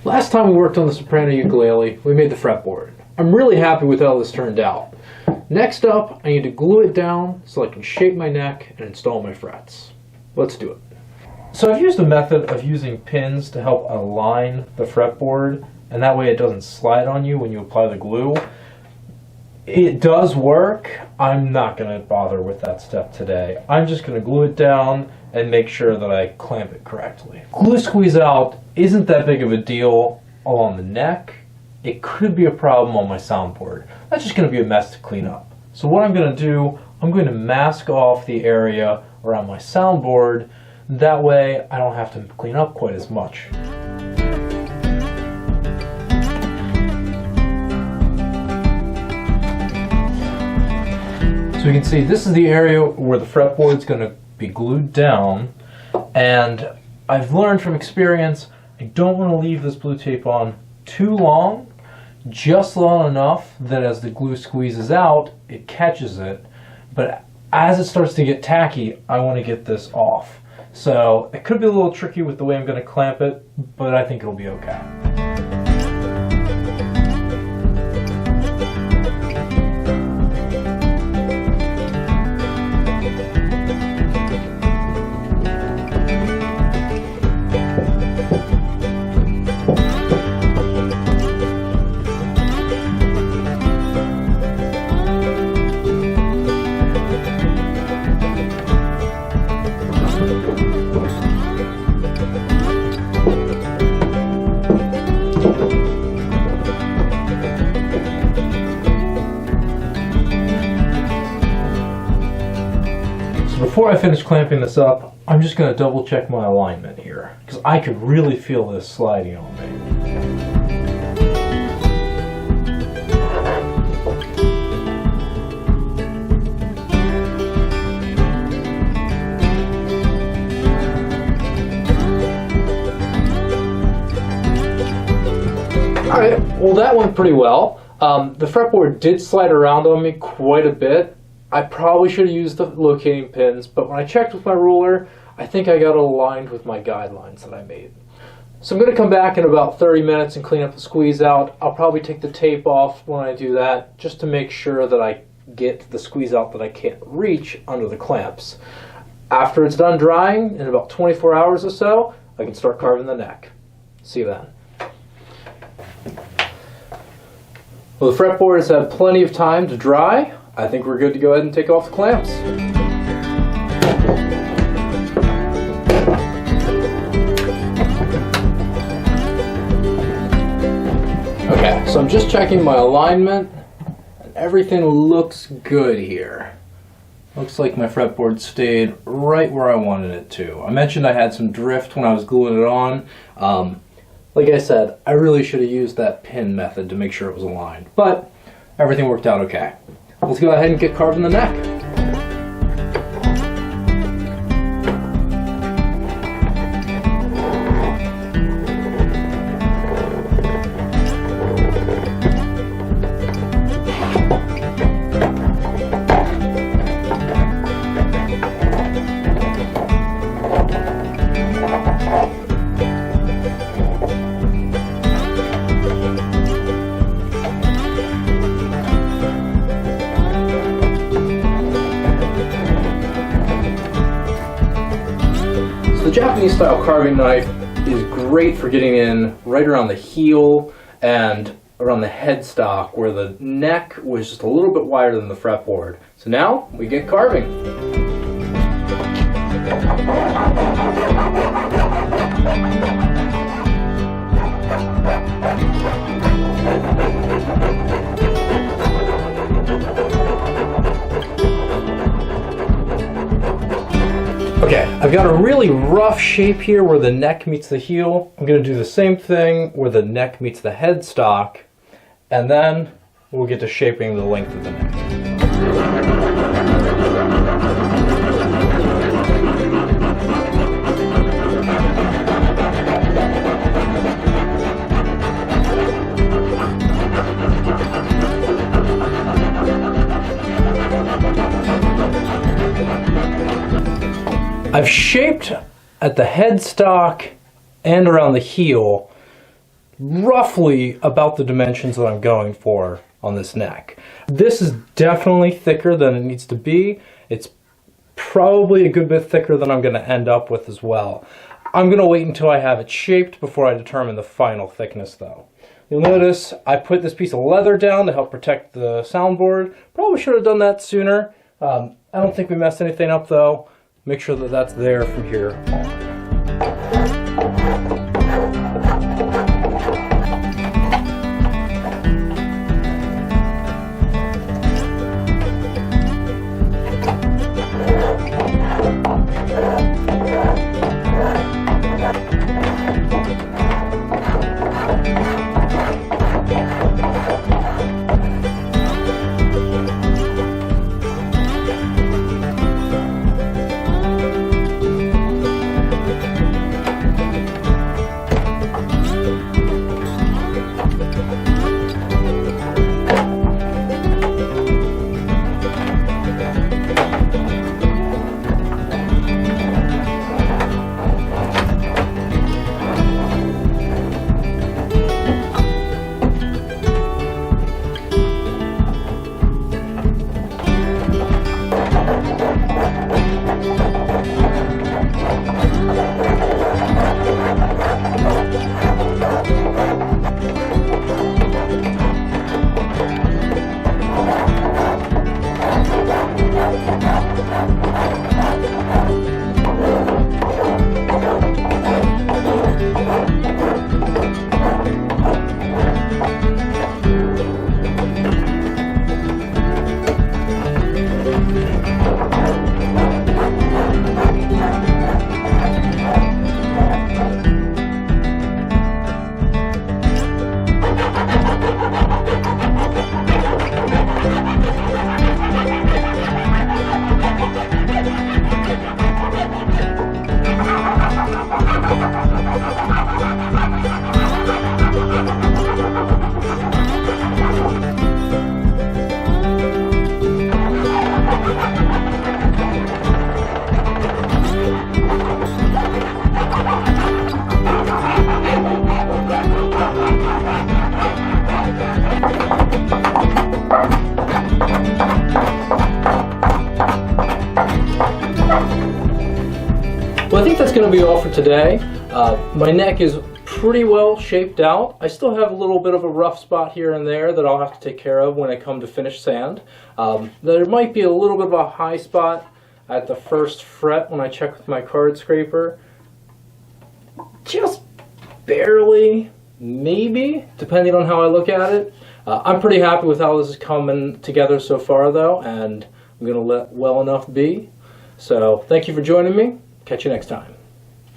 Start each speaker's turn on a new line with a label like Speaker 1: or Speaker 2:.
Speaker 1: Last time we worked on the soprano ukulele, we made the fretboard. I'm really happy with how this turned out. Next up, I need to glue it down so I can shape my neck and install my frets. Let's do it. So I've used a method of using pins to help align the fretboard, and that way it doesn't slide on you when you apply the glue. It does work. I'm not going to bother with that step today. I'm just going to glue it down and make sure that I clamp it correctly. Glue squeeze out isn't that big of a deal along the neck. It could be a problem on my soundboard. That's just going to be a mess to clean up. So what I'm going to do, I'm going to mask off the area around my soundboard. That way I don't have to clean up quite as much. So you can see this is the area where the fretboard is going to be glued down, and I've learned from experience I don't want to leave this blue tape on too long, just long enough that as the glue squeezes out it catches it, but as it starts to get tacky I want to get this off. So it could be a little tricky with the way I'm going to clamp it, but I think it'll be okay. Before I finish clamping this up, I'm just going to double check my alignment here, because I could really feel this sliding on me. Alright, well that went pretty well. The fretboard did slide around on me quite a bit. I probably should have used the locating pins, but when I checked with my ruler, I think I got it aligned with my guidelines that I made. So I'm going to come back in about 30 minutes and clean up the squeeze out. I'll probably take the tape off when I do that, just to make sure that I get the squeeze out that I can't reach under the clamps. After it's done drying, in about 24 hours or so, I can start carving the neck. See you then. Well, the fretboard has had plenty of time to dry. I think we're good to go ahead and take off the clamps. Okay, so I'm just checking my alignment, and everything looks good here. Looks like my fretboard stayed right where I wanted it to. I mentioned I had some drift when I was gluing it on. Like I said, I really should have used that pin method to make sure it was aligned, but everything worked out okay. Let's go ahead and get carving the neck. The Japanese style carving knife is great for getting in right around the heel and around the headstock where the neck was just a little bit wider than the fretboard. So now we get carving. Okay, I've got a really rough shape here where the neck meets the heel. I'm going to do the same thing where the neck meets the headstock, and then we'll get to shaping the length of the neck. I've shaped at the headstock and around the heel roughly about the dimensions that I'm going for on this neck. This is definitely thicker than it needs to be. It's probably a good bit thicker than I'm going to end up with as well. I'm going to wait until I have it shaped before I determine the final thickness though. You'll notice I put this piece of leather down to help protect the soundboard. Probably should have done that sooner. I don't think we messed anything up though. Make sure that that's there from here on. Well, I think that's going to be all for today. My neck is pretty well shaped out. I still have a little bit of a rough spot here and there that I'll have to take care of when I come to finish sand. There might be a little bit of a high spot at the first fret when I check with my card scraper. Just barely, maybe, depending on how I look at it. I'm pretty happy with how this is coming together so far though, and I'm going to let well enough be. So thank you for joining me. Catch you next time.